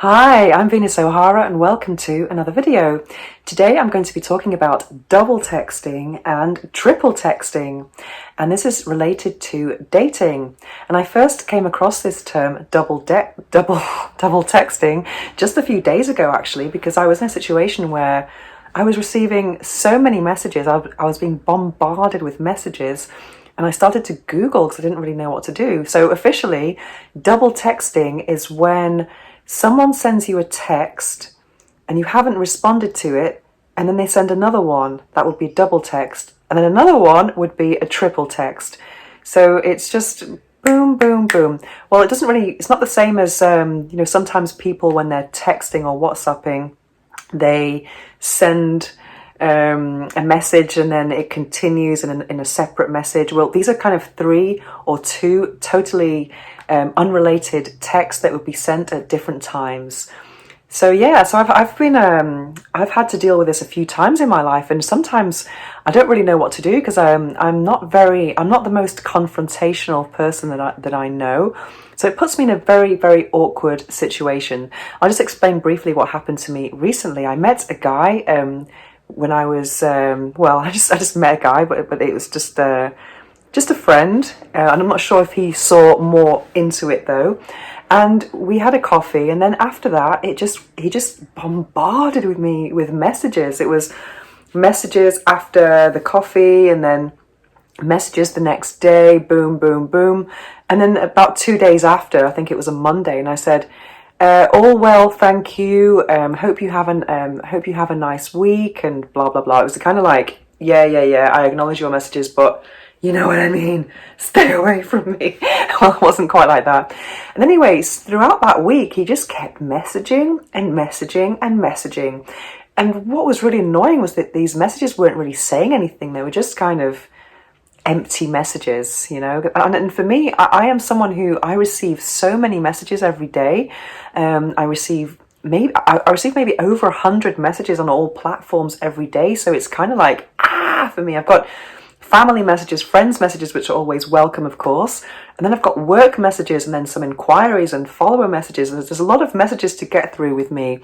Hi, I'm Venus O'Hara and welcome to another video. Today I'm going to be talking about double texting and triple texting, and this is related to dating. And I first came across this term double texting just a few days ago actually, because I was in a situation where I was receiving so many messages. I was being bombarded with messages. And I started to Google because I didn't really know what to do. So officially, double texting is when someone sends you a text and you haven't responded to it, and then they send another one. That would be double text. And then another one would be a triple text. So it's just boom, boom, boom. Well, it's not the same as, sometimes people when they're texting or WhatsApping, they send a message and then it continues in a separate message. Well, these are kind of three or two totally unrelated texts that would be sent at different times. So yeah, so I've had to deal with this a few times in my life, and sometimes I don't really know what to do because I'm not the most confrontational person that I know. So it puts me in a very, very awkward situation. I'll just explain briefly what happened to me recently. I met a guy when I was I just met a guy, but it was just a friend, and I'm not sure if he saw more into it though. And we had a coffee, and then after that, he just bombarded with me with messages. It was messages after the coffee, and then messages the next day, boom, boom, boom. And then about 2 days after, I think it was a Monday, and I said, all well, thank you. Hope you have a nice week, and blah blah blah. It was kind of like, yeah. I acknowledge your messages, but you know what I mean. Stay away from me. Well, it wasn't quite like that. And anyways, throughout that week, he just kept messaging and messaging and messaging. And what was really annoying was that these messages weren't really saying anything. They were just kind of empty messages, and for me, I am someone who I receive so many messages every day. I receive maybe over 100 messages on all platforms every day, so it's kind of like for me. I've got family messages, friends messages, which are always welcome, of course, and then I've got work messages, and then some inquiries and follower messages. There's a lot of messages to get through with me.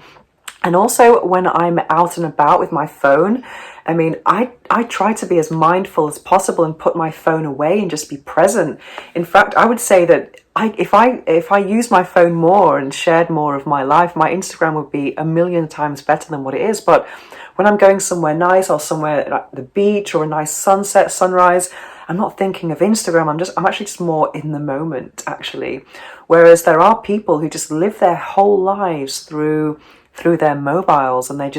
And also when I'm out and about with my phone, I mean, I try to be as mindful as possible and put my phone away and just be present. In fact, I would say that if I used my phone more and shared more of my life, my Instagram would be a million times better than what it is. But when I'm going somewhere nice or somewhere like the beach or a nice sunset, sunrise, I'm not thinking of Instagram. I'm actually just more in the moment, actually. Whereas there are people who just live their whole lives through their mobiles, and they're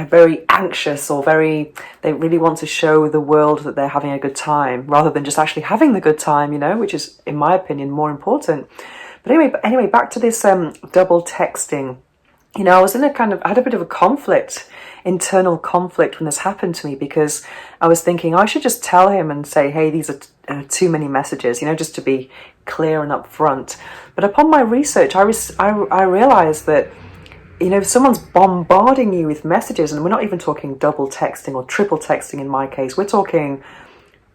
very anxious, or they really want to show the world that they're having a good time rather than just actually having the good time, which is, in my opinion, more important. But anyway, back to this double texting. I was I had a bit of a internal conflict when this happened to me, because I was thinking I should just tell him and say, hey, these are too many messages, just to be clear and upfront. But upon my research, I realized that if someone's bombarding you with messages, and we're not even talking double texting or triple texting in my case, we're talking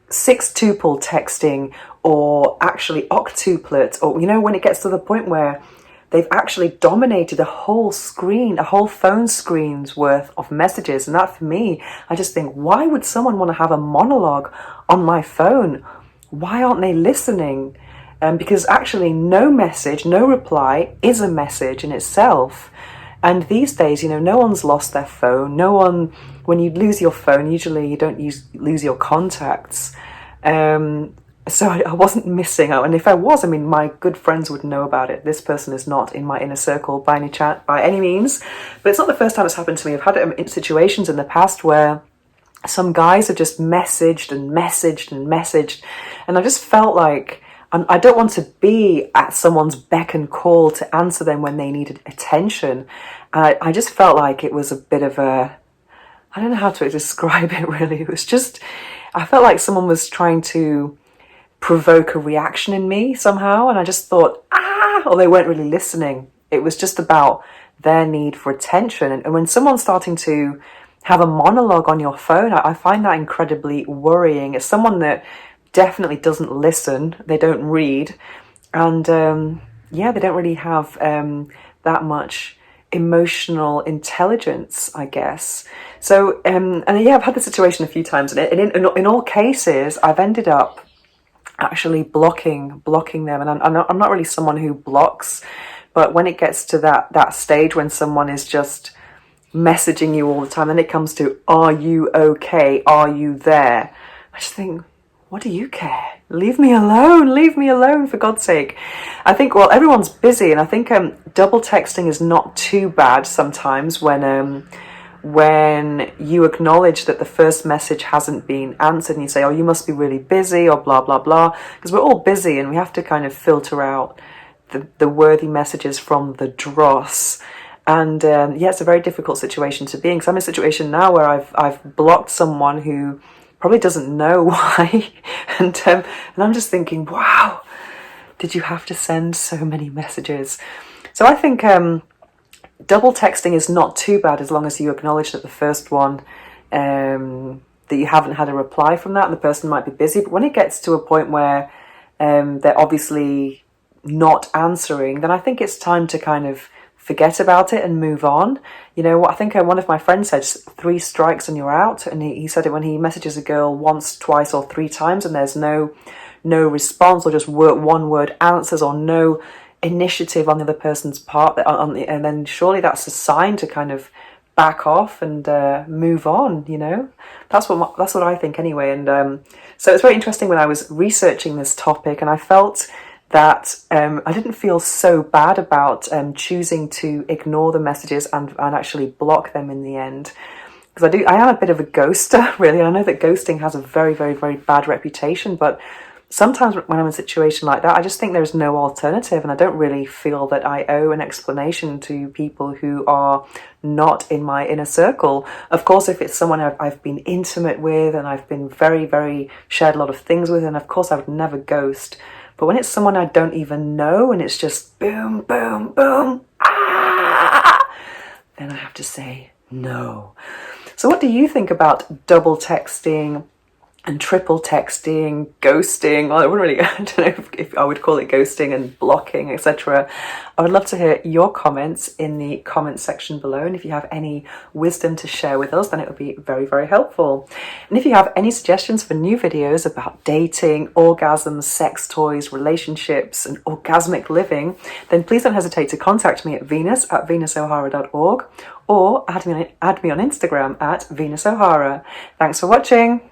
sextuple texting, or actually octuplet, or when it gets to the point where they've actually dominated a whole phone screen's worth of messages. And that, for me, I just think, why would someone want to have a monologue on my phone? Why aren't they listening? Because actually no message, no reply is a message in itself. And these days, no one's lost their phone. No one, when you lose your phone, usually you don't lose your contacts. So I wasn't missing out. And if I was, my good friends would know about it. This person is not in my inner circle by any means. But it's not the first time it's happened to me. I've had it in situations in the past where some guys have just messaged and messaged and messaged. And I just felt like, I don't want to be at someone's beck and call to answer them when they needed attention. I just felt like it was a bit of I don't know how to describe it really. It was just, I felt like someone was trying to provoke a reaction in me somehow. And I just thought, or they weren't really listening. It was just about their need for attention. And when someone's starting to have a monologue on your phone, I find that incredibly worrying. As someone that definitely doesn't listen, they don't read, and yeah, they don't really have that much emotional intelligence, I guess. So, and yeah, I've had this situation a few times, and in all cases, I've ended up actually blocking them. And I'm not really someone who blocks, but when it gets to that stage when someone is just messaging you all the time, then it comes to, are you okay? Are you there? I just think, what do you care? Leave me alone, for God's sake. I think, well, everyone's busy, and I think double texting is not too bad sometimes when you acknowledge that the first message hasn't been answered and you say, oh, you must be really busy, or blah, blah, blah, because we're all busy and we have to kind of filter out the worthy messages from the dross. And yeah, it's a very difficult situation to be in, because I'm in a situation now where I've blocked someone who probably doesn't know why, and I'm just thinking, wow, did you have to send so many messages? So I think double texting is not too bad, as long as you acknowledge that the first one, that you haven't had a reply from that, and the person might be busy. But when it gets to a point where they're obviously not answering, then I think it's time to kind of forget about it and move on. You know what, I think one of my friends said, 3 strikes and you're out. And he said it when he messages a girl once, twice, or 3 times, and there's no response, or just one word answers, or no initiative on the other person's part, and then surely that's a sign to kind of back off and move on. You know, that's what I think anyway. And so it's very interesting when I was researching this topic, and I felt that I didn't feel so bad about choosing to ignore the messages and actually block them in the end, because I am a bit of a ghoster, really. And I know that ghosting has a very, very, very bad reputation, but sometimes when I'm in a situation like that, I just think there's no alternative, and I don't really feel that I owe an explanation to people who are not in my inner circle. Of course, if it's someone I've been intimate with and I've been very, very shared a lot of things with, and of course I would never ghost. But when it's someone I don't even know and it's just boom, boom, boom, then I have to say no. So what do you think about double texting and triple texting, ghosting? Well, I don't know if I would call it ghosting, and blocking, etc. I would love to hear your comments in the comment section below, and if you have any wisdom to share with us, then it would be very, very helpful. And if you have any suggestions for new videos about dating, orgasms, sex toys, relationships, and orgasmic living, then please don't hesitate to contact me at venus@venusohara.org, or add me on Instagram at Venus O'Hara. Thanks for watching.